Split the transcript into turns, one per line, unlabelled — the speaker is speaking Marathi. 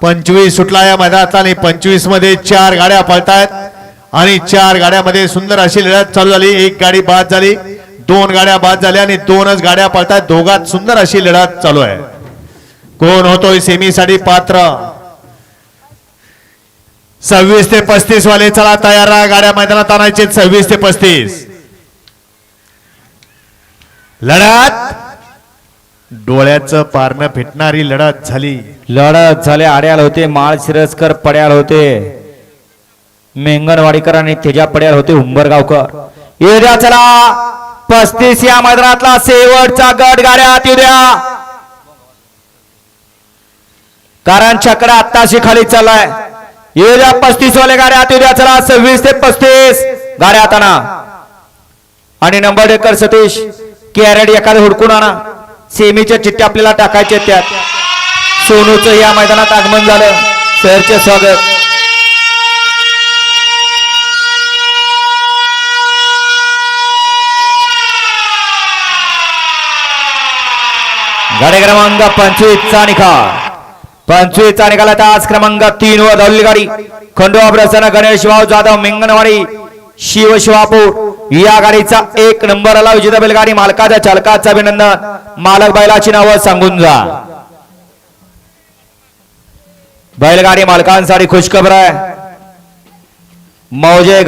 25 सुटला या मैदानात आणि 25 मध्ये 4 गाड्या पळतायत आणि 4 गाड्यामध्ये सुंदर अशी लढत चालू झाली। एक गाडी बाद झाली, 2 गाड्या बाद झाल्या आणि 2च गाड्या पळतायत। दोघात सुंदर अशी लढत चालू आहे। कोण होतोय सेमी साठी पात्र? 26 ते 35 वाले चला तयार राहा, गाड्या मैदानात आणायचे। 26 ते 35 लढत डोळ्याचं पारणं भेटणारी लढत झाली।
आड्याल होते माळ शिरस्कर, पड्याल होते मेंगणवाडीकर आणि तेजा पड्याल होते उंबरगावकर। येद्या चला 35 या मैदानातला शेवटचा गट गाड्यात येऊ द्या, कारण चक्र आत्ताशी खाली चाललाय। येद्या 35 वाले गाड्यात येऊ द्या चला। 26 ते 35 गाड्यात आणा आणि नंबर डेकर सतीश कॅरेट एखादं हुडकून आणा। सेमीच्या चिठ्ठ्या आपल्याला टाकायचे त्यात। सोनूचं या मैदानात आगमन झालं, सरचे स्वागत। गाडी क्रमांक 25 चा निकाल, 25 चा निकाल। तास क्रमांक 3 वर धावलेली गाडी खंडोबा प्रसन्न गणेश भाऊ जाधव मेंगणवाडी शिवशिवापूर या गाडीचा 1 नंबर आला। विजेता बैलगाडी मालकाच्या चालकाचं अभिनंदन। मालक बैलाची नावं सांगून जा। बैलगाडी मालकांसाठी खुशखबर आहे, मौजे